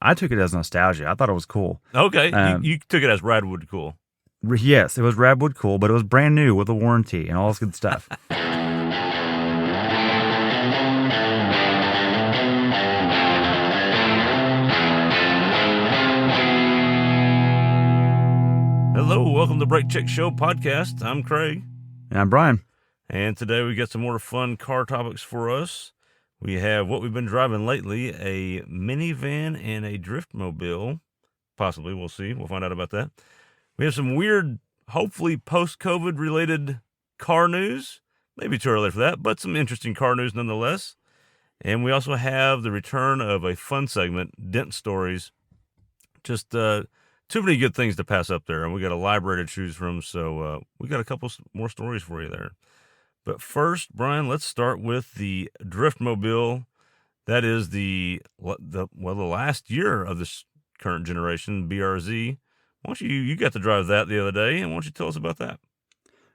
I took it as nostalgia. I thought it was cool. Okay, you took it as Radwood cool. Yes, it was Radwood cool, but it was brand new with a warranty and all this good stuff. Hello, welcome to Brake Check Show podcast. I'm Craig. And I'm Brian. And today we got some more fun car topics for us. We have what we've been driving lately, a minivan and a driftmobile. Possibly, we'll see. We'll find out about that. We have some weird, hopefully post-COVID related car news. Maybe too early for that, but some interesting car news nonetheless. And we also have the return of a fun segment, Dent Stories. Just too many good things to pass up there, and we got a library to choose from, so we got a couple more stories for you there. But first, Brian, let's start with the driftmobile. That is the last year of this current generation, BRZ. Why don't you got to drive that the other day, and why don't you tell us about that?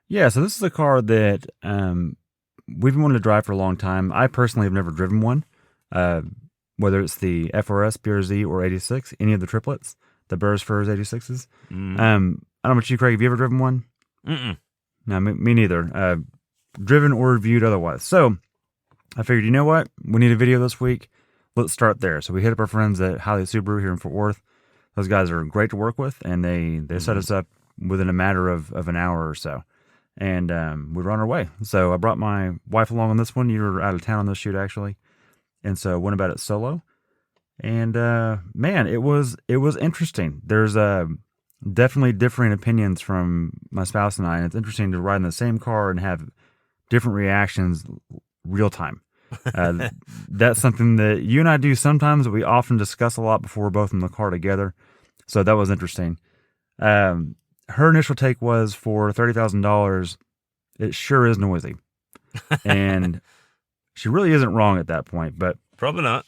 Yeah, so this is a car that we've been wanting to drive for a long time. I personally have never driven one, whether it's the FRS, BRZ, or 86, any of the triplets, the Burrs Furs 86s. I don't know about you, Craig. Have you ever driven one? Mm-mm. No, me neither. Driven or reviewed otherwise. So I figured, you know what? We need a video this week. Let's start there. So we hit up our friends at Highly Subaru here in Fort Worth. Those guys are great to work with, and they set us up within a matter of an hour or so. And we were on our way. So I brought my wife along on this one. You were out of town on this shoot, actually. And so went about it solo. And man, it was interesting. There's definitely differing opinions from my spouse and I, and it's interesting to ride in the same car and have different reactions real time. That's something that you and I do sometimes, but we often discuss a lot before we're both in the car together. So that was interesting. Her initial take was, for $30,000, it sure is noisy. And she really isn't wrong at that point, but Probably not.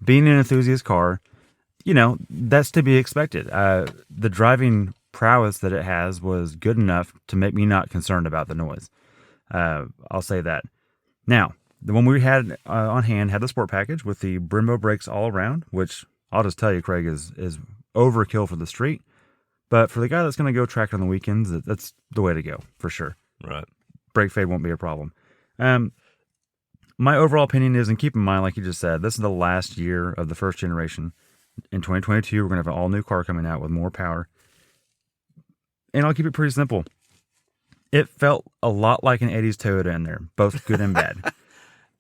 being an enthusiast car, that's to be expected. The driving prowess that it has was good enough to make me not concerned about the noise. I'll say that. Now, the one we had on hand had the sport package with the Brembo brakes all around, which I'll just tell you, Craig, is overkill for the street. But for the guy that's going to go track on the weekends, that's the way to go, for sure. Right. Brake fade won't be a problem. My overall opinion is, and keep in mind, like you just said, this is the last year of the first generation. In 2022, we're going to have an all-new car coming out with more power. And I'll keep it pretty simple. It felt a lot like an 80s Toyota in there, both good and bad.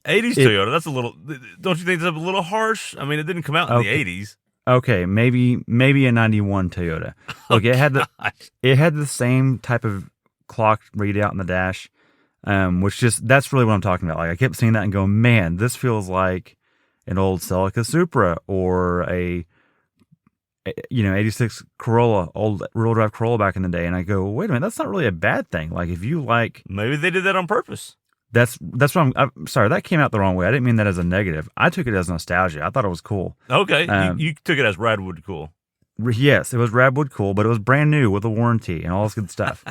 80s Toyota, that's a little, don't you think that's a little harsh? I mean, it didn't come out in the 80s. Okay, maybe a 91 Toyota. Look, it had the same type of clock readout in the dash, that's really what I'm talking about. Like, I kept seeing that and going, man, this feels like an old Celica Supra or a 86 Corolla, old rear-wheel drive Corolla back in the day. And I go, well, wait a minute, that's not really a bad thing. Like, if you like, maybe they did that on purpose. That's what I'm sorry, that came out the wrong way. I didn't mean that as a negative. I took it as nostalgia. I thought it was cool. Okay, you took it as Radwood cool. Yes, it was Radwood cool, but it was brand new with a warranty and all this good stuff.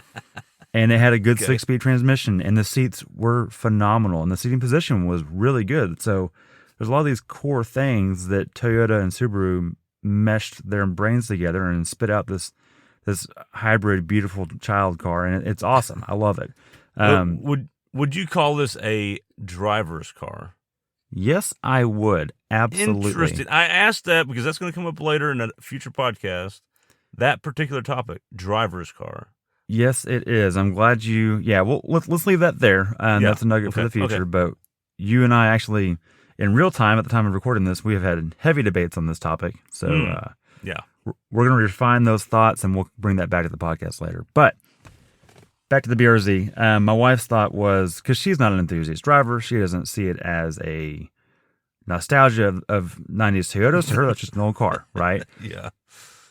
And it had a good 6-speed transmission, and the seats were phenomenal, and the seating position was really good. So there's a lot of these core things that Toyota and Subaru meshed their brains together and spit out this hybrid, beautiful child car, and it's awesome. I love it. Would you call this a driver's car? Yes, I would. Absolutely. Interesting. I asked that because that's going to come up later in a future podcast. That particular topic, driver's car. Yes, it is. I'm glad you. Yeah, well, let's leave that there. That's a nugget for the future. Okay. But you and I actually, in real time, at the time of recording this, we have had heavy debates on this topic. So we're going to refine those thoughts, and we'll bring that back to the podcast later. But back to the BRZ. My wife's thought was, because she's not an enthusiast driver, she doesn't see it as a nostalgia of 90s Toyotas. To her, that's just an old car, right? Yeah.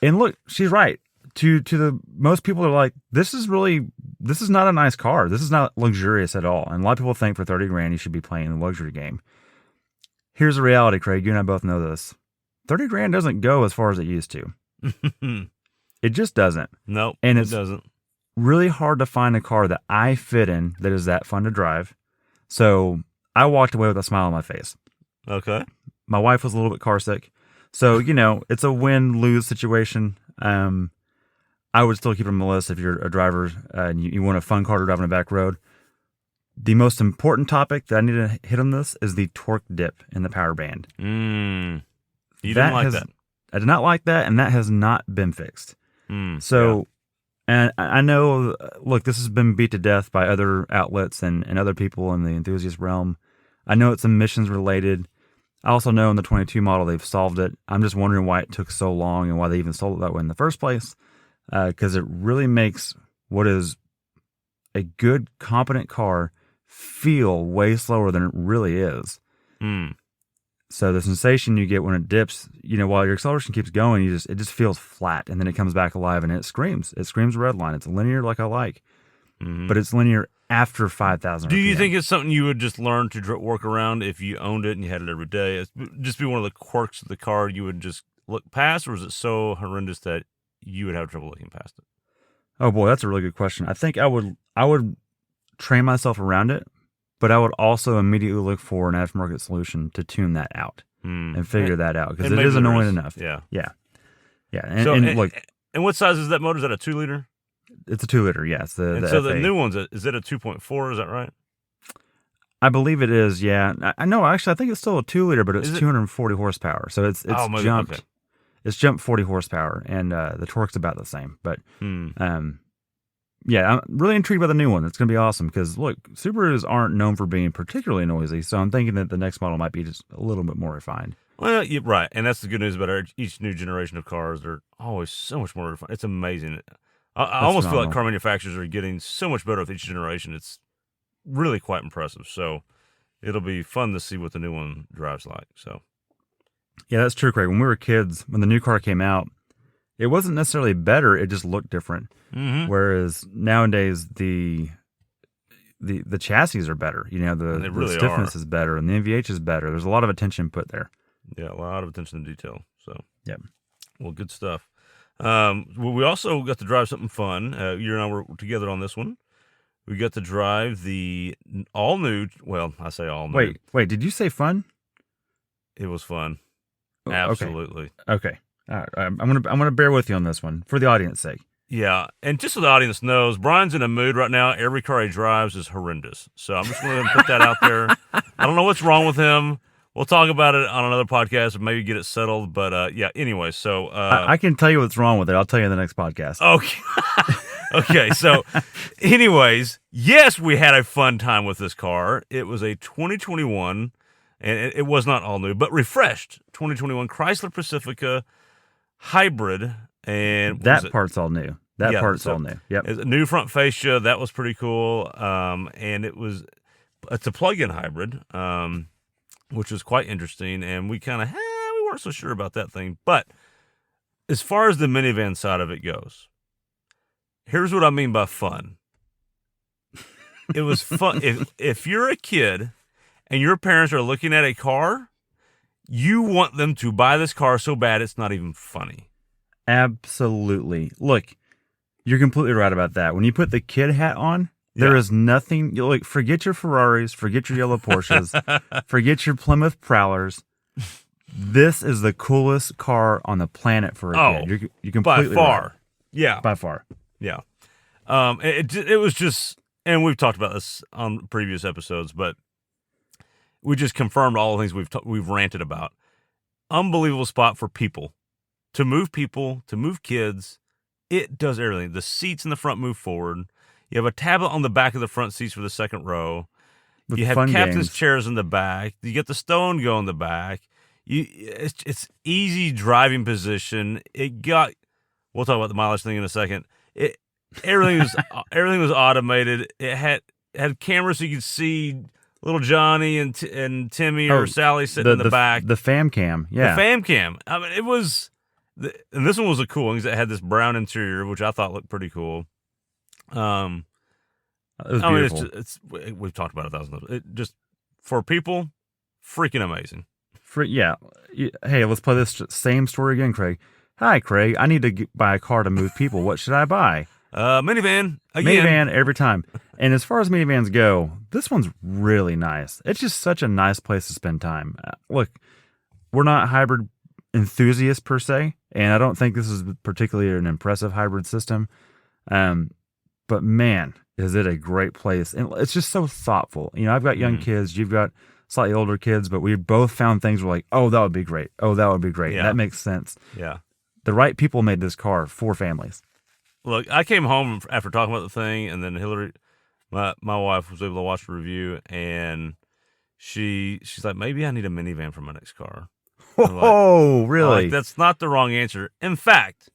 And look, she's right. To the most people are like, this is not a nice car. This is not luxurious at all. And a lot of people think for $30,000 you should be playing the luxury game. Here's the reality, Craig. You and I both know this. $30,000 doesn't go as far as it used to. It just doesn't. No, and it doesn't. Really hard to find a car that I fit in that is that fun to drive. So I walked away with a smile on my face. Okay. My wife was a little bit car sick, So, it's a win-lose situation. I would still keep it on the list if you're a driver and you want a fun car to drive on a back road. The most important topic that I need to hit on this is the torque dip in the power band. You didn't like that. I did not like that, and that has not been fixed. Yeah. And I know, look, this has been beat to death by other outlets and other people in the enthusiast realm. I know it's emissions related. I also know in the 22 model they've solved it. I'm just wondering why it took so long and why they even sold it that way in the first place. Because it really makes what is a good, competent car feel way slower than it really is. So the sensation you get when it dips, while your acceleration keeps going, it just feels flat, and then it comes back alive and it screams. It screams red line. It's linear like I like, but it's linear after 5,000 Do RPM. you think it's something you would just learn to work around if you owned it and you had it every day? It's just be one of the quirks of the car you would just look past, or is it so horrendous that you would have trouble looking past it? Oh boy, that's a really good question. I think I would train myself around it, but I would also immediately look for an aftermarket solution to tune that out and figure that out, because it is annoying enough. Yeah. And look, and what size is that motor? Is that a 2-liter? It's a 2-liter. Yeah, it's the so FA. the new one's is it a 2.4? Is that right? I believe it is. Yeah, I know. Actually, I think it's still a 2-liter, but it's 240 horsepour. So it's jumped. Okay. It's jumped 40 horsepower, and the torque's about the same. But yeah, I'm really intrigued by the new one. It's going to be awesome because, look, Subarus aren't known for being particularly noisy, so I'm thinking that the next model might be just a little bit more refined. Well, yeah, right, and that's the good news about each new generation of cars. They're always so much more refined. It's amazing. I almost feel like car manufacturers are getting so much better with each generation. It's really quite impressive. So it'll be fun to see what the new one drives like. So yeah, that's true, Craig. When we were kids, when the new car came out, it wasn't necessarily better. It just looked different. Whereas nowadays the chassis are better. The stiffness is better, and the NVH is better. There's a lot of attention put there. Yeah, a lot of attention to detail. So yeah, well, good stuff. We also got to drive something fun. You and I were together on this one. We got to drive the all new. Well, I say all new. Wait, did you say fun? It was fun. Absolutely. Okay. All right. I'm gonna bear with you on this one for the audience's sake. Yeah, and just so the audience knows, Brian's in a mood right now. Every car he drives is horrendous. So I'm just going to put that out there. I don't know what's wrong with him. We'll talk about it on another podcast and maybe get it settled. But yeah, anyway, so I can tell you what's wrong with it. I'll tell you in the next podcast. Okay. Okay, so anyways, yes, we had a fun time with this car. It was a 2021, and it was not all new, but refreshed 2021 Chrysler Pacifica hybrid. And that part's all new. That part's all new. Yep. It's a new front fascia. That was pretty cool. And it's a plug-in hybrid, which was quite interesting. And we kind of, we weren't so sure about that thing. But as far as the minivan side of it goes, here's what I mean by fun. It was fun. If you're a kid and your parents are looking at a car, you want them to buy this car so bad it's not even funny. Absolutely. Look, you're completely right about that. When you put the kid hat on, there is nothing. Forget your Ferraris, forget your yellow Porsches, forget your Plymouth Prowlers. This is the coolest car on the planet for a kid. You're completely by far. Right. Yeah, by far. Yeah. It was just, and we've talked about this on previous episodes, but we just confirmed all the things we've ranted about. Unbelievable spot for people. To move kids, it does everything. The seats in the front move forward. You have a tablet on the back of the front seats for the second row. With you have captain's chairs in the back. You get the Stone Go in the back. It's easy driving position. We'll talk about the mileage thing in a second. Everything was automated. It had cameras so you could see little Johnny and Timmy or Sally sitting in the back. The fam cam, yeah. The fam cam. I mean, it was. And this one was a cool one because it had this brown interior, which I thought looked pretty cool. It was beautiful. We've talked about it 1,000 times. It just, for people, freaking amazing. Yeah. Hey, let's play this same story again, Craig. Hi, Craig. I need to buy a car to move people. What should I buy? Minivan. Again. Minivan every time. And as far as minivans go, this one's really nice. It's just such a nice place to spend time. Look, we're not hybrid enthusiast per se, and I don't think this is particularly an impressive hybrid system. But man, is it a great place. And it's just so thoughtful. I've got young kids, you've got slightly older kids, but we both found things we're like, oh, that would be great. Oh, that would be great. Yeah. That makes sense. Yeah. The right people made this car for families. Look, I came home after talking about the thing, and then Hillary, my wife, was able to watch the review, and she's like, maybe I need a minivan for my next car. Oh, really? That's not the wrong answer. In fact,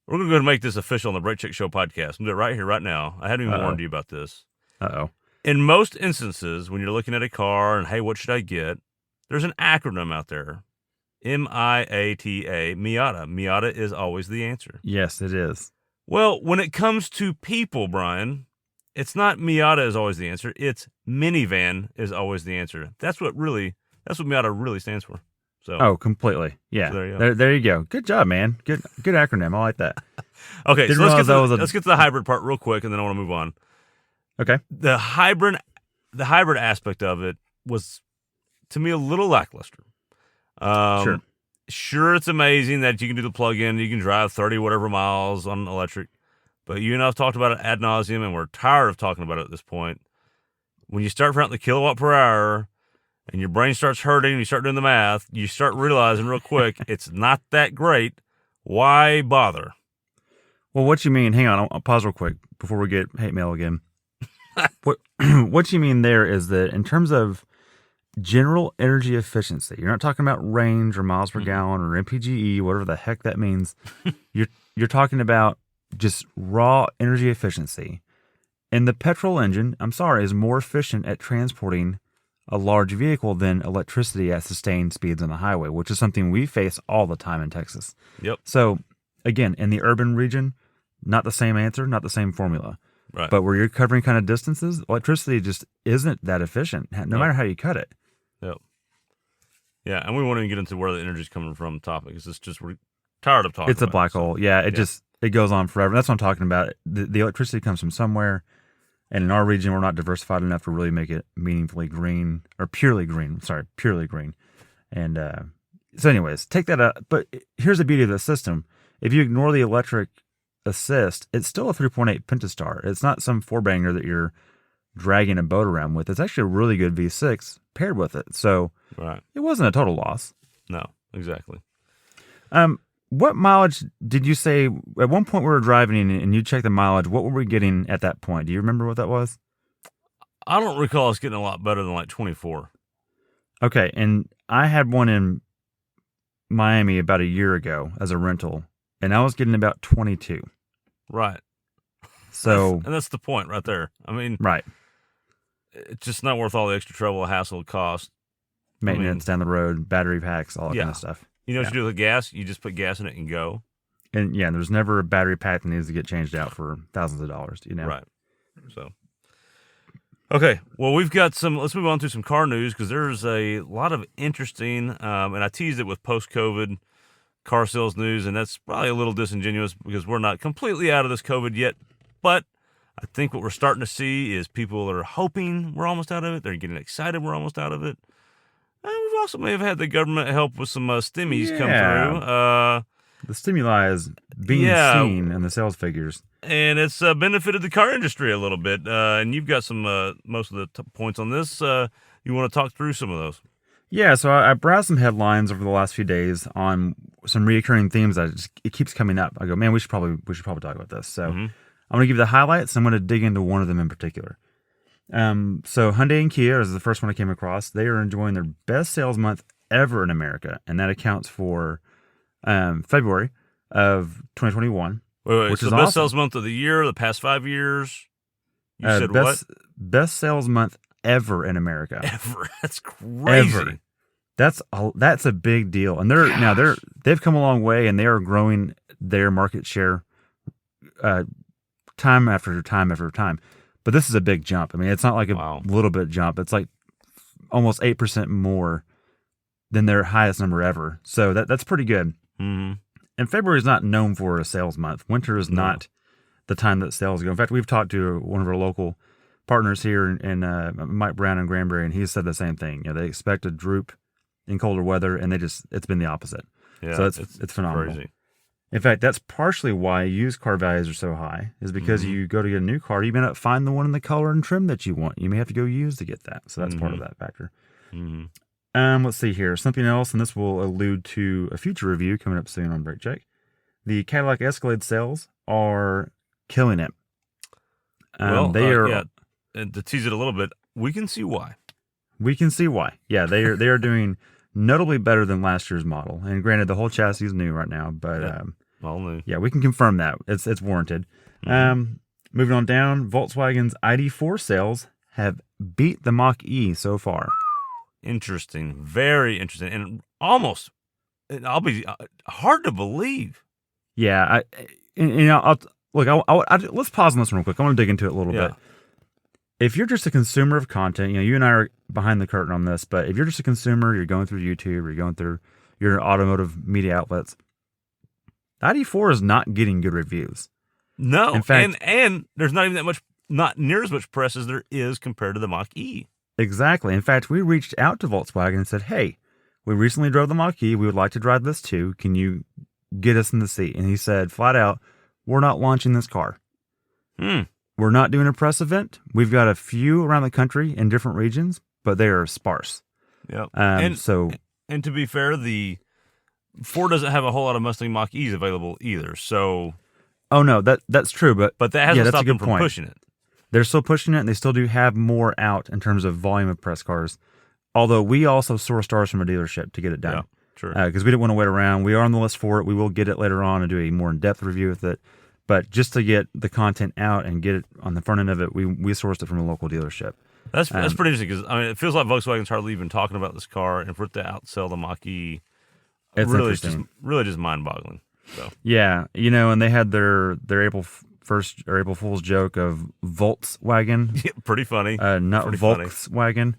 we're going to go and make this official on the Brake Check Show podcast. I'm doing it right here, right now. I hadn't even warned you about this. Uh-oh. In most instances, when you're looking at a car and, hey, what should I get? There's an acronym out there. M-I-A-T-A, M.I.A.T.A. M.I.A.T.A is always the answer. Yes, it is. Well, when it comes to people, Brian, it's not M.I.A.T.A is always the answer. It's minivan is always the answer. That's what M.I.A.T.A really stands for. So, oh, completely. Yeah. So there you go. Good job, man. Good acronym. I like that. Okay, so let's get to the hybrid part real quick, and then I want to move on. Okay. The hybrid aspect of it was, to me, a little lackluster. Sure, it's amazing that you can do the plug-in, you can drive 30 whatever miles on electric, but you and I have talked about it ad nauseum, and we're tired of talking about it at this point. When you start counting the kilowatt per hour, and your brain starts hurting, and you start doing the math, you start realizing real quick it's not that great. Why bother? Well, what you mean? Hang on, I'll pause real quick before we get hate mail again. What you mean there is that in terms of general energy efficiency, you're not talking about range or miles per gallon or MPGE, whatever the heck that means. You're talking about just raw energy efficiency. And the petrol engine, I'm sorry, is more efficient at transporting a large vehicle than electricity at sustained speeds on the highway, which is something we face all the time in Texas. Yep. So, again, in the urban region, not the same answer, not the same formula. Right. But where you're covering kind of distances, electricity just isn't that efficient, no matter how you cut it. Yep. Yeah, and we won't even get into where the energy's coming from topic, because it's just, we're tired of talking about it. It's a black hole. Yeah, it goes on forever. That's what I'm talking about. The electricity comes from somewhere, and in our region, we're not diversified enough to really make it meaningfully green, or purely green. Sorry, purely green. And so anyways, take that out. But here's the beauty of the system. If you ignore the electric assist, it's still a 3.8 Pentastar. It's not some four-banger that you're dragging a boat around with. It's actually a really good V6 paired with it. So It wasn't a total loss. No, exactly. What mileage did you say? At one point we were driving and you checked the mileage. What were we getting at that point? Do you remember what that was? I don't recall us getting a lot better than like 24. Okay, and I had one in Miami about a year ago as a rental, and I was getting about 22. Right. So that's the point right there. I mean, right. It's just not worth all the extra trouble, hassle, cost, maintenance down the road, battery packs, all that kind of stuff. You know what you do with gas? You just put gas in it and go. And there's never a battery pack that needs to get changed out for thousands of dollars, Right. So, okay. Well, we've got let's move on to some car news, because there's a lot of interesting, and I teased it with post-COVID car sales news, and that's probably a little disingenuous because we're not completely out of this COVID yet, but I think what we're starting to see is people are hoping we're almost out of it. They're getting excited we're almost out of it. And we've also may have had the government help with some stimmies come through. The stimuli is being seen in the sales figures. And it's benefited the car industry a little bit. And you've got some most of the points on this. You want to talk through some of those? Yeah, so I browsed some headlines over the last few days on some reoccurring themes that it keeps coming up. I go, man, we should probably talk about this. So I'm going to give you the highlights. I'm going to dig into one of them in particular. So Hyundai and Kia is the first one I came across. They are enjoying their best sales month ever in America, and that accounts for February of 2021. Wait, which is is the best awesome. sales month of the year, the past 5 years? You said Best sales month ever in America. Ever. That's crazy. Ever. That's a big deal. And they've come a long way, and they are growing their market share time after time after time. But this is a big jump. I mean, it's not like a little bit jump. It's like almost 8% more than their highest number ever. So that's pretty good. Mm-hmm. And February is not known for a sales month. Winter is not the time that sales go. In fact, we've talked to one of our local partners here in Mike Brown in Granbury, and he said the same thing. They expect a droop in colder weather, and it's been the opposite. Yeah, So it's phenomenal. crazy. In fact, that's partially why used car values are so high, is because you go to get a new car, you may not find the one in the color and trim that you want. You may have to go used to get that. So that's part of that factor. Let's see here. Something else, and this will allude to a future review coming up soon on Brake Check. The Cadillac Escalade sales are killing it. They are. Yeah, and to tease it a little bit, we can see why. We can see why. Yeah, they are doing notably better than last year's model. And granted, the whole chassis is new right now, but all new. Yeah, we can confirm that it's warranted. Moving on down, Volkswagen's ID4 sales have beat the Mach-E so far. Interesting, very interesting, and almost, I'll be hard to believe. Yeah, let's pause on this one real quick. I want to dig into it a little bit. If you're just a consumer of content, you and I are behind the curtain on this, but if you're just a consumer, you're going through YouTube, you're going through your automotive media outlets, the ID4 is not getting good reviews. No, in fact, and there's not even that much, not near as much press as there is compared to the Mach-E. Exactly. In fact, we reached out to Volkswagen and said, hey, we recently drove the Mach-E. We would like to drive this too. Can you get us in the seat? And he said, flat out, we're not launching this car. We're not doing a press event. We've got a few around the country in different regions, but they are sparse. Yep. And to be fair, the Ford doesn't have a whole lot of Mustang Mach-E's available either. So, oh no, that's true, but that hasn't stopped them from pushing it. They're still pushing it, and they still do have more out in terms of volume of press cars. Although we also sourced ours from a dealership to get it done. Yeah, true. Because we didn't want to wait around. We are on the list for it. We will get it later on and do a more in-depth review with it. But just to get the content out and get it on the front end of it, we sourced it from a local dealership. That's pretty interesting because it feels like Volkswagen's hardly even talking about this car, and for it to outsell the Mach-E, really just mind-boggling. So yeah, and they had their April Fool's joke of Volkswagen. Yeah, pretty funny. Not pretty Volkswagen.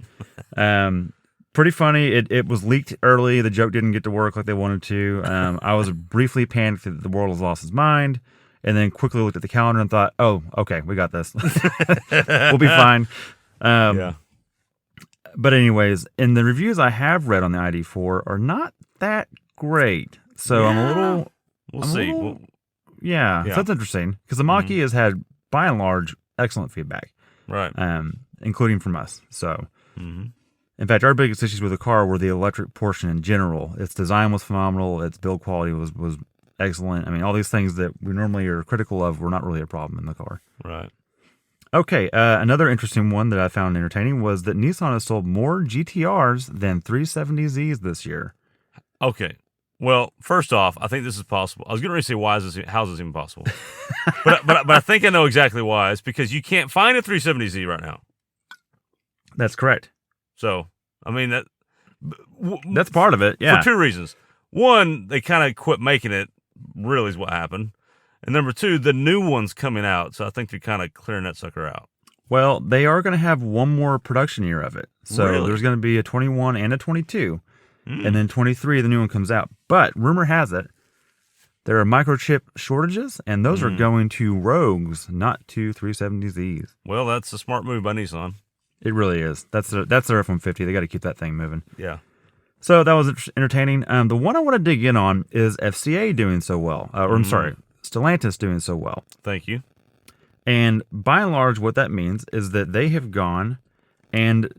Pretty funny. It was leaked early. The joke didn't get to work like they wanted to. I was briefly panicked that the world has lost its mind. And then quickly looked at the calendar and thought, oh, okay, we got this. We'll be fine. Yeah. But anyways, in the reviews I have read on the ID4 are not that great. So I'm a little... We'll see. So that's interesting. Because the Mach-E has had, by and large, excellent feedback. Right. Including from us. So, in fact, our biggest issues with the car were the electric portion in general. Its design was phenomenal. Its build quality was excellent. I mean, all these things that we normally are critical of were not really a problem in the car. Right. Okay, another interesting one that I found entertaining was that Nissan has sold more GTRs than 370Zs this year. Okay. Well, first off, I think this is possible. I was going to say, how is this even possible? but I think I know exactly why. It's because you can't find a 370Z right now. That's correct. So, I mean, that's part of it, yeah. For two reasons. One, they kind of quit making it, really is what happened. And number two, the new one's coming out, so I think they're kind of clearing that sucker out. Well, they are going to have one more production year of it. So really? There's going to be a 21 and a 22. And then 23, the new one comes out. But rumor has it, there are microchip shortages, and those are going to Rogues, not to 370Zs. Well, that's a smart move by Nissan. It really is. That's their F-150. They got to keep that thing moving. Yeah. So that was entertaining. The one I want to dig in on is FCA doing so well. I'm sorry, Stellantis doing so well. Thank you. And by and large, what that means is that they have gone and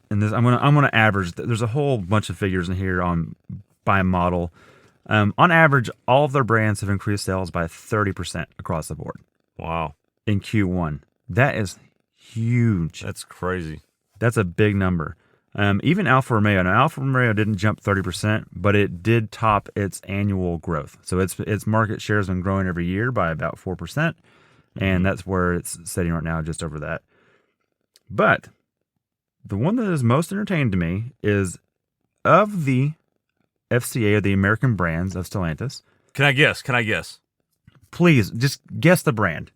this I'm gonna average. There's a whole bunch of figures in here by model. On average, all of their brands have increased sales by 30% across the board. Wow. In Q1, that is huge. That's crazy. That's a big number. Even Alfa Romeo. Now, Alfa Romeo didn't jump 30%, but it did top its annual growth. So its market share has been growing every year by about 4%, and that's where it's sitting right now, just over that. But the one that is most entertaining to me is of the FCA, or the American brands of Stellantis. Can I guess? Please, just guess the brand.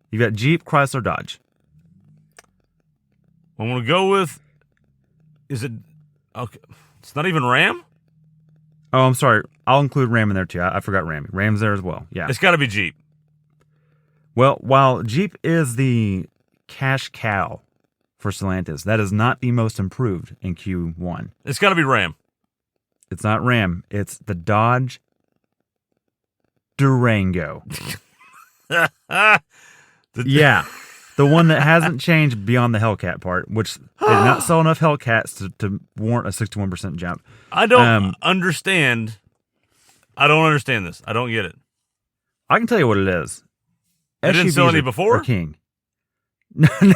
You've got Jeep, Chrysler, Dodge. I'm going to go with... Is it... Okay. It's not even Ram? Oh, I'm sorry. I'll include Ram in there, too. I forgot Ram. Ram's there as well. Yeah. It's got to be Jeep. Well, while Jeep is the cash cow for Stellantis, that is not the most improved in Q1. It's got to be Ram. It's not Ram. It's the Dodge Durango. Yeah. The one that hasn't changed beyond the Hellcat part, which they did not sell enough Hellcats to warrant a 61% jump. I don't understand. I don't understand this. I don't get it. I can tell you what it is. They didn't sell any before? King. No, no.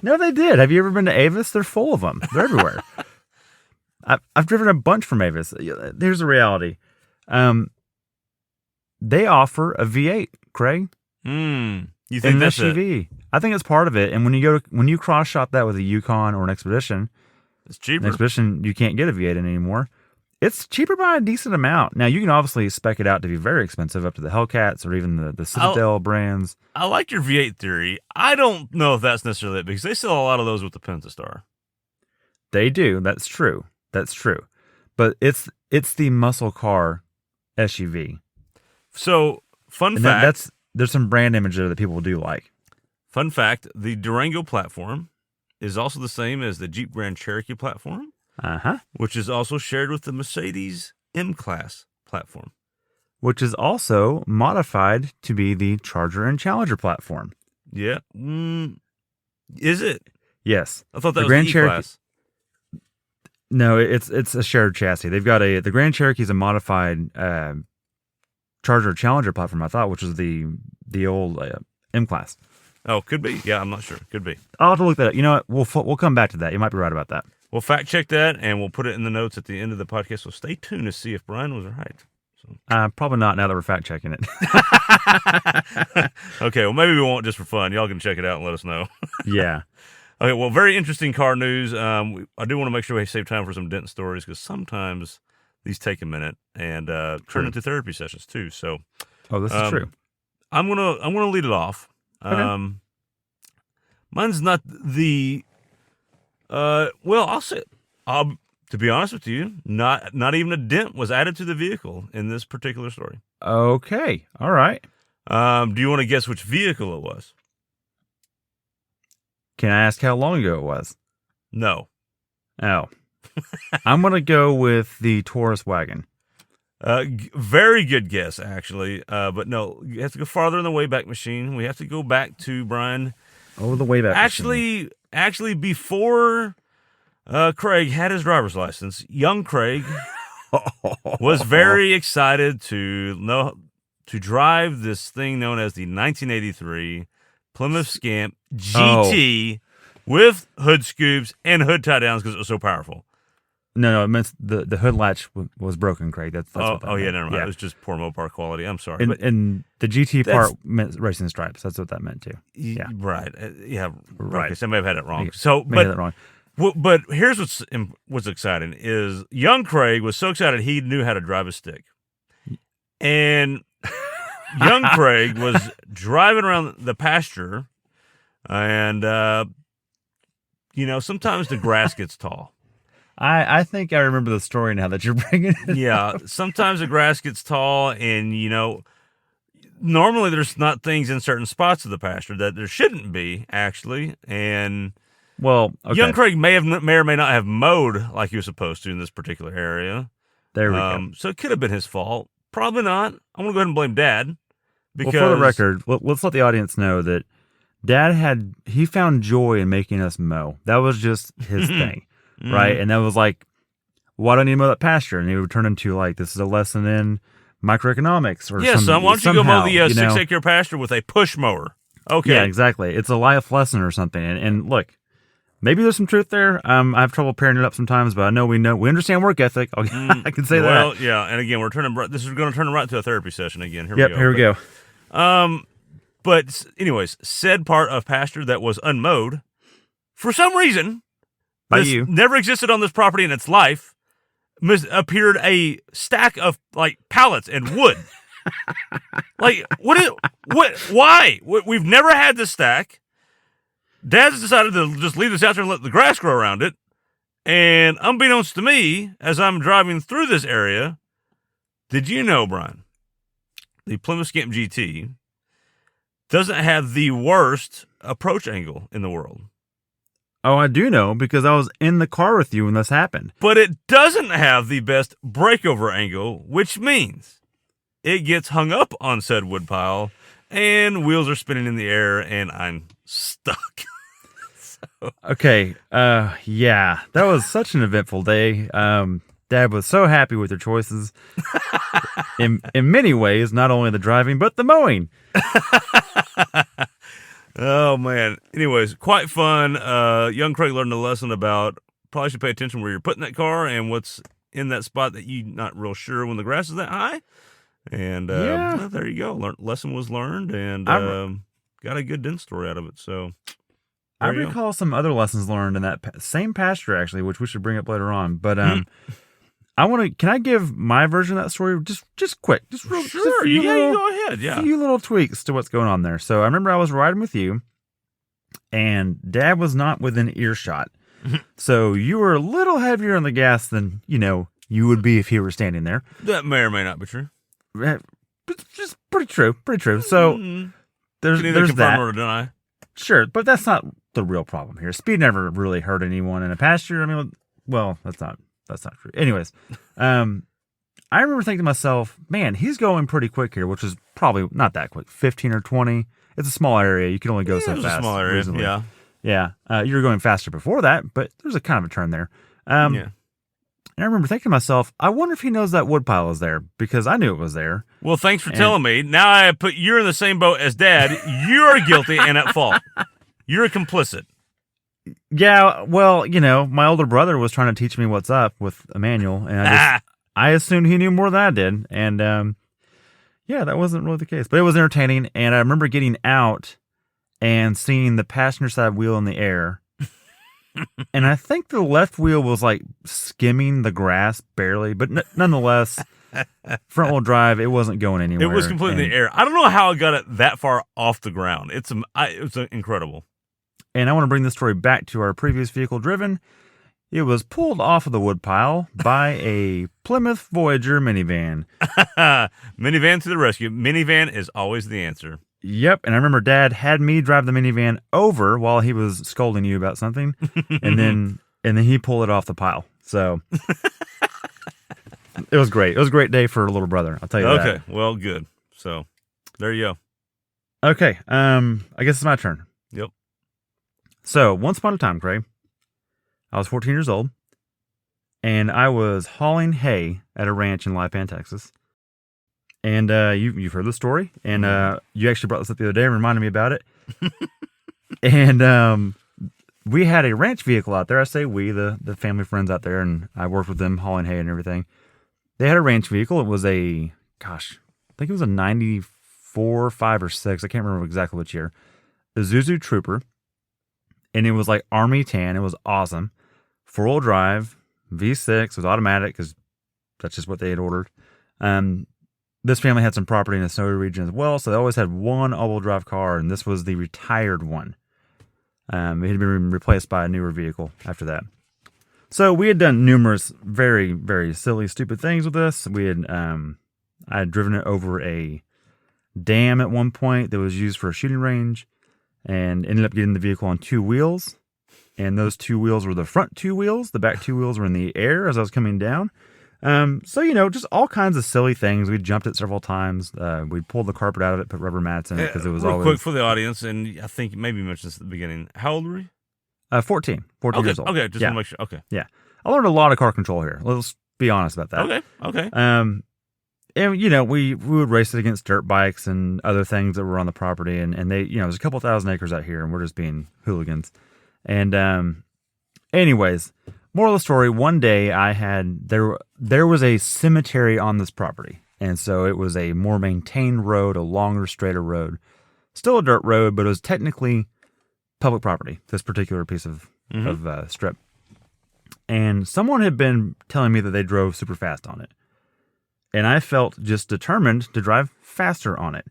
No, they did. Have you ever been to Avis? They're full of them. They're everywhere. I've driven a bunch from Avis. Here's the reality. They offer a V8, Craig. You think an that's SUV. I think it's part of it. And when you cross shop that with a Yukon or an Expedition, it's cheaper. An Expedition, you can't get a V8 in anymore. It's cheaper by a decent amount. Now, you can obviously spec it out to be very expensive, up to the Hellcats or even the Citadel brands. I like your V8 theory. I don't know if that's necessarily it, because they sell a lot of those with the Pentastar. They do. That's true. That's true. But it's the muscle car SUV. So, fun fact. There's some brand image there that people do like. Fun fact, the Durango platform is also the same as the Jeep Grand Cherokee platform. Which is also shared with the Mercedes M-Class platform. Which is also modified to be the Charger and Challenger platform. Yeah. Is it? Yes. I thought that was the E-Class. No, it's a shared chassis. They've got the Grand Cherokee is a modified Charger Challenger platform, I thought, which was the old M-Class. Oh, could be. Yeah, I'm not sure. Could be. I'll have to look that up. You know what? We'll come back to that. You might be right about that. We'll fact check that, and we'll put it in the notes at the end of the podcast. So stay tuned to see if Brian was right. So. Probably not now that we're fact checking it. Okay, well, maybe we won't, just for fun. Y'all can check it out and let us know. Yeah. Okay, well, very interesting car news. I do want to make sure we save time for some Dent stories, because sometimes these take a minute and turn into therapy sessions too. So, this is true. I'm gonna lead it off. Okay. Mine's not the. Well, I'll say, to be honest with you, not even a dent was added to the vehicle in this particular story. Okay. All right. Do you want to guess which vehicle it was? Can I ask how long ago it was? No. Oh. I'm going to go with the Taurus wagon. Very good guess, actually. But no, you have to go farther in the Wayback Machine. We have to go back to, Brian. Oh, the Wayback Machine. Actually, before Craig had his driver's license, young Craig was very excited to drive this thing known as the 1983 Plymouth Scamp GT with hood scoops and hood tie downs because it was so powerful. No, it meant the hood latch was broken, Craig. That's what that meant. Yeah, never mind. Yeah. It was just poor Mopar quality. I'm sorry. And the GT part meant racing stripes. That's what that meant too. Yeah. Right. Yeah. Right. Okay, somebody had it wrong. Maybe that wrong. But here's what's exciting is young Craig was so excited he knew how to drive a stick. And young Craig was driving around the pasture, and sometimes the grass gets tall. I think I remember the story now that you're bringing it Yeah, up. sometimes the grass gets tall, and normally there's not things in certain spots of the pasture that there shouldn't be, actually. And well, okay. young Craig may or may not have mowed like he was supposed to in this particular area. There we go. So it could have been his fault. Probably not. I'm gonna go ahead and blame Dad. Because for the record, let's let the audience know that Dad he found joy in making us mow. That was just his thing. Right, and that was like, why do I need to mow that pasture? And it would turn into like, this is a lesson in microeconomics or son, why don't you go mow the 6-acre pasture with a push mower? Okay, yeah, exactly. It's a life lesson or something. And look, maybe there's some truth there. I have trouble pairing it up sometimes, but I know we understand work ethic. I can say that. Well, yeah, and again, this is going to turn right to a therapy session again. Here we go. But anyways, said part of pasture that was unmowed, for some reason. Never existed on this property in its life. Appeared a stack of like pallets and wood. Like why? We've never had this stack. Dad's decided to just leave this out there and let the grass grow around it. And unbeknownst to me, as I'm driving through this area, did you know, Brian, the Plymouth Scamp GT doesn't have the worst approach angle in the world? Oh, I do know because I was in the car with you when this happened. But it doesn't have the best breakover angle, which means it gets hung up on said woodpile, and wheels are spinning in the air, and I'm stuck. Okay, yeah, that was such an eventful day. Dad was so happy with your choices in many ways, not only the driving but the mowing. Oh man. Anyways, quite fun. Young Craig learned a lesson about probably should pay attention where you're putting that car and what's in that spot that you're not real sure when the grass is that high. And Yeah. well, there you go. Lesson was learned, and got a good Dent story out of it. So I there you go. recall some other lessons learned in that same pasture, actually, which we should bring up later on. But I want to. Can I give my version of that story just quick, just real, Sure. just a few Yeah, little, you go ahead. Yeah. few little tweaks to what's going on there. So I remember I was riding with you, and Dad was not within earshot. So you were a little heavier on the gas than you would be if he were standing there. That may or may not be true. It's just pretty true, pretty true. So there's Can either confirm that. or deny. Sure, but that's not the real problem here. Speed never really hurt anyone in a pasture. I mean, well, that's not true. Anyways, I remember thinking to myself, man, he's going pretty quick here, which is probably not that quick, 15 or 20. It's a small area. You can only go so It's fast. a small area. reasonably. Yeah. Yeah. You were going faster before that, but there's a kind of a turn there. Yeah. And I remember thinking to myself, I wonder if he knows that woodpile is there, because I knew it was there. Well, thanks for telling me. Now I put you're in the same boat as Dad. You're guilty and at fault. You're complicit. Yeah, well, my older brother was trying to teach me what's up with Emmanuel, and I assumed he knew more than I did. And yeah, that wasn't really the case. But it was entertaining, and I remember getting out and seeing the passenger side wheel in the air. And I think the left wheel was like skimming the grass barely, but nonetheless, front wheel drive, it wasn't going anywhere. It was completely in the air. I don't know how it got it that far off the ground. It's incredible. And I want to bring this story back to our previous vehicle driven. It was pulled off of the woodpile by a Plymouth Voyager minivan. Minivan to the rescue. Minivan is always the answer. Yep, and I remember Dad had me drive the minivan over while he was scolding you about something, and then he pulled it off the pile. So it was great. It was a great day for a little brother. I'll tell you that. Okay, well, good. So there you go. Okay, I guess it's my turn. Yep. So once upon a time, Craig, I was 14 years old, and I was hauling hay at a ranch in Lipan, Texas. And you've heard the story, and you actually brought this up the other day and reminded me about it. And we had a ranch vehicle out there. I say we, the family friends out there, and I worked with them hauling hay and everything. They had a ranch vehicle. It was I think it was a 94, 5, or 6. I can't remember exactly which year. The Isuzu Trooper, and it was like Army tan. It was awesome. 4-wheel drive, V6. It was automatic because that's just what they had ordered. This family had some property in a snowy region as well, so they always had one all-wheel drive car, and this was the retired one. It had been replaced by a newer vehicle after that. So we had done numerous very, very silly, stupid things with this. I had driven it over a dam at one point that was used for a shooting range, and ended up getting the vehicle on 2 wheels. And those 2 wheels were the front 2 wheels. The back 2 wheels were in the air as I was coming down. So, just all kinds of silly things. We jumped it several times. We pulled the carpet out of it, put rubber mats in it because it was real always... quick for the audience, and I think maybe you mentioned this at the beginning. How old were you? 14 years old. Okay, just want to make sure. Okay. Yeah. I learned a lot of car control here. Let's be honest about that. Okay. And, we would race it against dirt bikes and other things that were on the property. And they, there's a couple thousand acres out here, and we're just being hooligans. And anyways... Moral of the story, one day there was a cemetery on this property. And so it was a more maintained road, a longer, straighter road. Still a dirt road, but it was technically public property, this particular piece of strip. And someone had been telling me that they drove super fast on it. And I felt just determined to drive faster on it.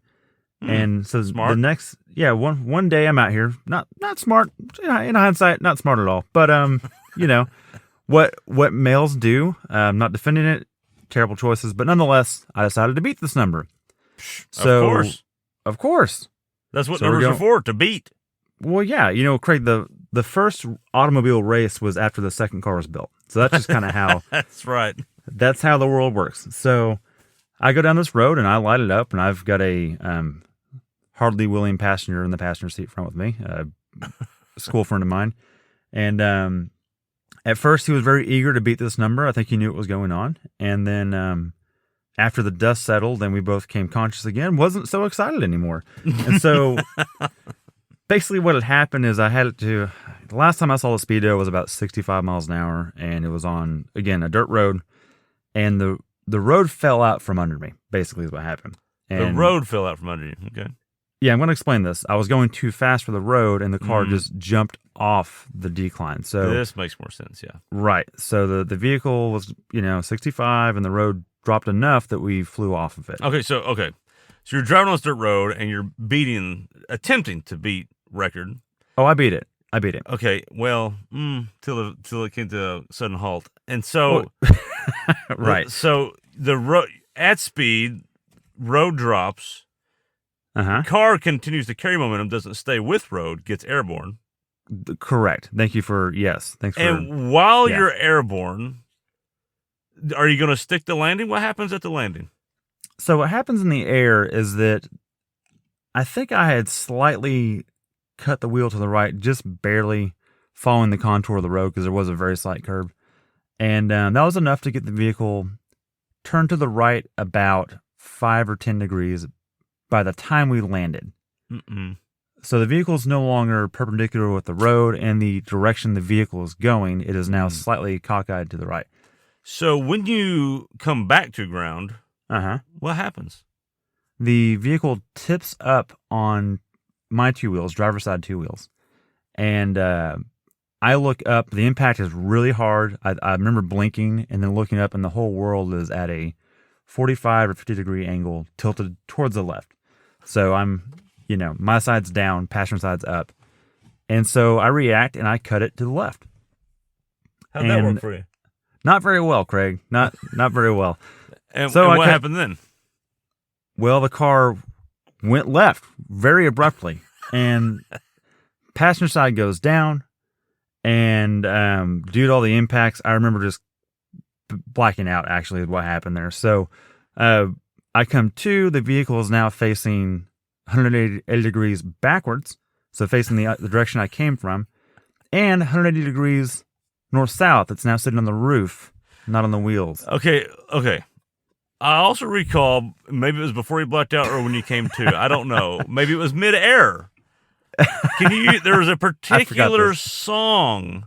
And so smart. One day I'm out here, not smart, in hindsight, not smart at all. But, what males do, I'm not defending it, terrible choices, but nonetheless, I decided to beat this number. So, of course. That's what numbers are for, to beat. Well, yeah, Craig, the the first automobile race was after the second car was built. So that's just kind of how That's right. that's how the world works. So I go down this road and I light it up, and I've got a hardly willing passenger in the passenger seat front with me, a school friend of mine. And at first he was very eager to beat this number. I think he knew what was going on. And then after the dust settled and we both came conscious again, wasn't so excited anymore. And so basically what had happened is the last time I saw the Speedo was about 65 miles an hour, and it was on, again, a dirt road, and the road fell out from under me, basically is what happened. And the road fell out from under you. Okay. yeah, I'm going to explain this. I was going too fast for the road, and the car just jumped off the decline. So this makes more sense, yeah. right. So the vehicle was, 65, and the road dropped enough that we flew off of it. Okay, so you're driving on this dirt road, and you're attempting to beat record. Oh, I beat it. Okay, well, till it came to a sudden halt, and so right. So the road at speed, road drops. Car continues to carry momentum, doesn't stay with road, gets airborne. Correct. Thank you for Thanks for. And while you're airborne, are you going to stick the landing? What happens at the landing? So what happens in the air is that I think I had slightly cut the wheel to the right, just barely following the contour of the road because there was a very slight curve. And that was enough to get the vehicle turned to the right about 5 or 10 degrees by the time we landed. So the vehicle is no longer perpendicular with the road and the direction the vehicle is going. It is now slightly cockeyed to the right. So when you come back to ground, what happens? The vehicle tips up on my two wheels, driver's side two wheels. And I look up. The impact is really hard. I remember blinking and then looking up, and the whole world is at a 45 or 50 degree angle tilted towards the left. So I'm, my side's down, passenger side's up. And so I react and I cut it to the left. How'd that work for you? Not very well, Craig. Not very well. And what happened then? Well, the car went left very abruptly, and passenger side goes down, and due to all the impacts, I remember just blacking out, actually, is what happened there. So I come to, the vehicle is now facing 180 degrees backwards, so facing the direction I came from, and 180 degrees north-south. It's now sitting on the roof, not on the wheels. Okay. I also recall, maybe it was before you blacked out or when you came to. I don't know. Maybe it was mid-air. There was a particular song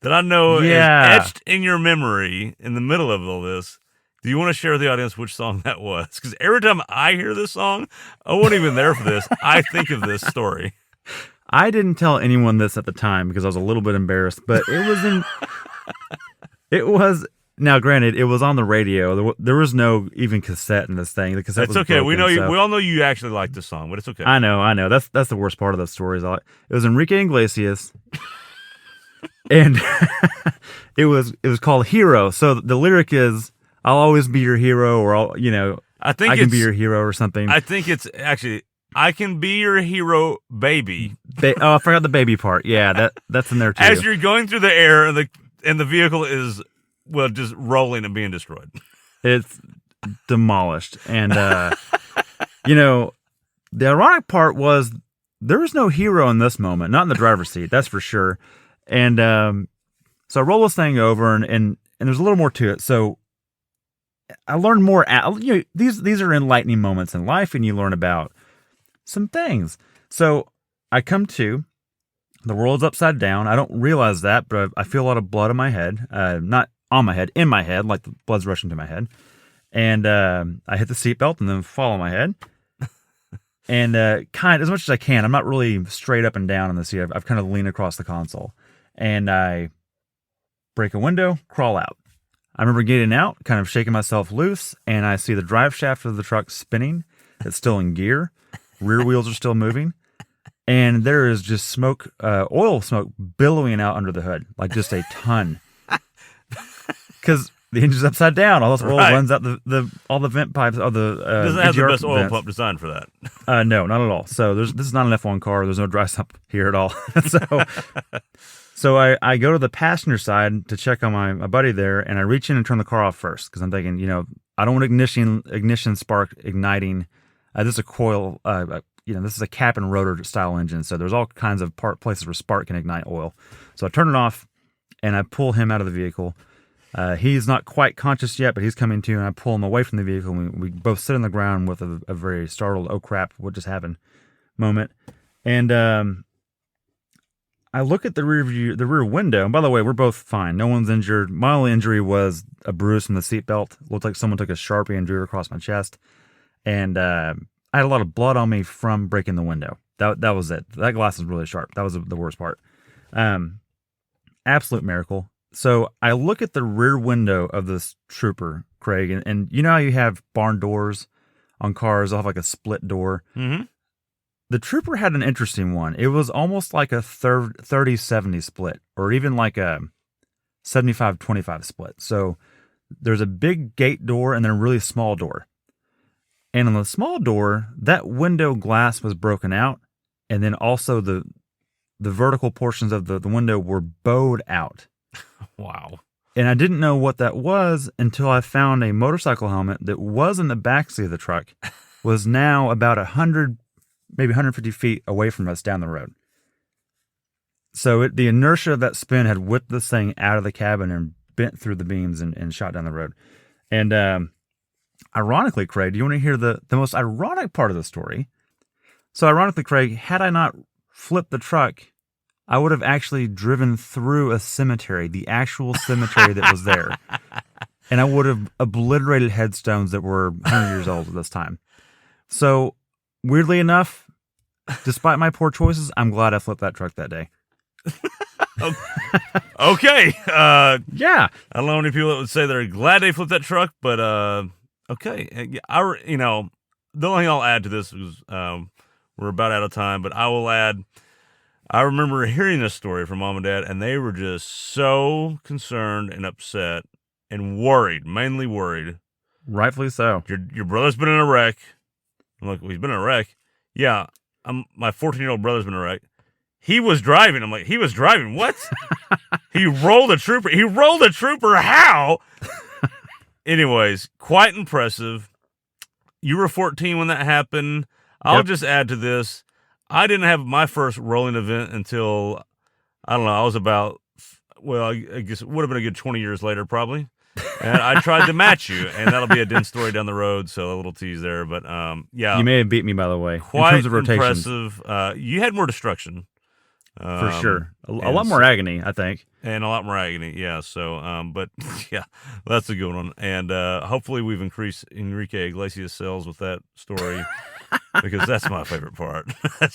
that I know is etched in your memory in the middle of all this. Do you want to share with the audience which song that was? Because every time I hear this song, I wasn't even there for this. I think of this story. I didn't tell anyone this at the time because I was a little bit embarrassed, but now granted, it was on the radio. There was no even cassette in this thing. The cassette was okay. broken, we all know you actually like the song, but it's okay. I know. That's the worst part of the story. It was Enrique Iglesias, and it was called Hero. So the lyric is, "I'll always be your hero," or I can be your hero or something. I think it's actually, "I can be your hero, baby." I forgot the baby part. Yeah, that's in there too. As you're going through the air and the vehicle is just rolling and being destroyed. It's demolished. And the ironic part was there was no hero in this moment, not in the driver's seat, that's for sure. And so I roll this thing over, and there's a little more to it. So I learned more. These are enlightening moments in life, and you learn about some things. So I come to, the world's upside down. I don't realize that, but I feel a lot of blood in my head. Not on my head, in my head, like the blood's rushing to my head. And I hit the seatbelt and then fall on my head. And as much as I can, I'm not really straight up and down in the seat. I've kind of leaned across the console. And I break a window, crawl out. I remember getting out, kind of shaking myself loose, and I see the drive shaft of the truck spinning. It's still in gear. Rear wheels are still moving. And there is just smoke, oil smoke billowing out under the hood, like just a ton. Because The engine's upside down. All this oil Right. runs out all the vent pipes, all the Doesn't have the EGR best oil vents. pump designed for that. No, not at all. So this is not an F1 car. There's no dry sump here at all. So I go to the passenger side to check on my buddy there, and I reach in and turn the car off first because I'm thinking, I don't want ignition spark igniting. This is a coil. This is a cap and rotor style engine, so there's all kinds of places where spark can ignite oil. So I turn it off, and I pull him out of the vehicle. He's not quite conscious yet, but he's coming to, and I pull him away from the vehicle. And we both sit on the ground with a very startled, oh crap, what just happened moment. And I look at the rear window. And by the way, we're both fine. No one's injured. My only injury was a bruise from the seatbelt. Looked like someone took a Sharpie and drew it across my chest. And I had a lot of blood on me from breaking the window. That was it. That glass is really sharp. That was the worst part. Absolute miracle. So I look at the rear window of this trooper, Craig, and you know how you have barn doors on cars? They'll have like a split door. Mm-hmm. The trooper had an interesting one. It was almost like a 30-70 split, or even like a 75-25 split. So there's a big gate door and then a really small door. And on the small door, that window glass was broken out, and then also the vertical portions of the window were bowed out. Wow. And I didn't know what that was until I found a motorcycle helmet that was in the backseat of the truck, was now about 100, maybe 150 feet away from us down the road. So the inertia of that spin had whipped this thing out of the cabin and bent through the beams and shot down the road. And ironically, Craig, do you want to hear the most ironic part of the story? So ironically, Craig, had I not flipped the truck, I would have actually driven through a cemetery, the actual cemetery that was there. And I would have obliterated headstones that were 100 years old at this time. So, weirdly enough, despite my poor choices, I'm glad I flipped that truck that day. Okay. Yeah. I don't know any people that would say they're glad they flipped that truck, but okay. The only thing I'll add to this is we're about out of time, but I will add, I remember hearing this story from Mom and Dad, and they were just so concerned and upset and worried, mainly worried. Rightfully so. Your brother's been in a wreck. I'm like, well, he's been in a wreck. Yeah, my 14-year-old brother's been in a wreck. He was driving. I'm like, he was driving? What? He rolled a trooper. He rolled a trooper? How? Anyways, quite impressive. You were 14 when that happened. I'll just add to this. I didn't have my first rolling event until, I don't know, I was about, well, I guess it would have been a good 20 years later probably. And I tried to match you, and that'll be a Dent story down the road, so a little tease there. But, yeah. You may have beat me, by the way, quite in terms of rotations. Impressive. You had more destruction. For sure. A lot more agony, I think. And a lot more agony, yeah. So, but, yeah, that's a good one. And hopefully we've increased Enrique Iglesias sales with that story. Because that's my favorite part.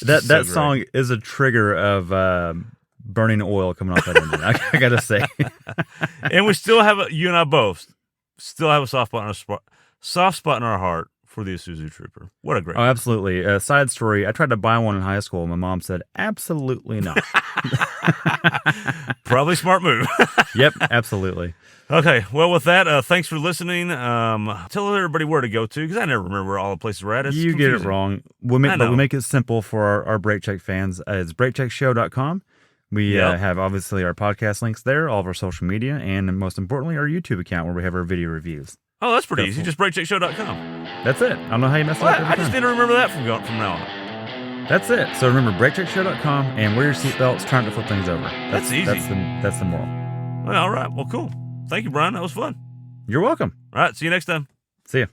That song is a trigger of burning oil coming off that engine. I gotta say. And we still have you and I both still have a soft spot in our heart for the Isuzu Trooper. What a great! Oh, absolutely. A side story: I tried to buy one in high school. And my mom said, "Absolutely not." Probably smart move. Yep, absolutely. Okay, well, with that, thanks for listening. Tell everybody where to go to, because I never remember where all the places we're at. It's you confusing. get it wrong. We make it simple for our Brake Check fans. It's brakecheckshow.com. We have, obviously, our podcast links there, all of our social media, and most importantly, our YouTube account where we have our video reviews. Oh, that's pretty easy. Just brakecheckshow.com. That's it. I don't know how you messed it up. I just need to remember that from now on. That's it. So remember, brakecheckshow.com, and wear your seatbelts, trying to flip things over. That's easy. That's the moral. Well, all right. Well, cool. Thank you, Brian. That was fun. You're welcome. All right. See you next time. See ya.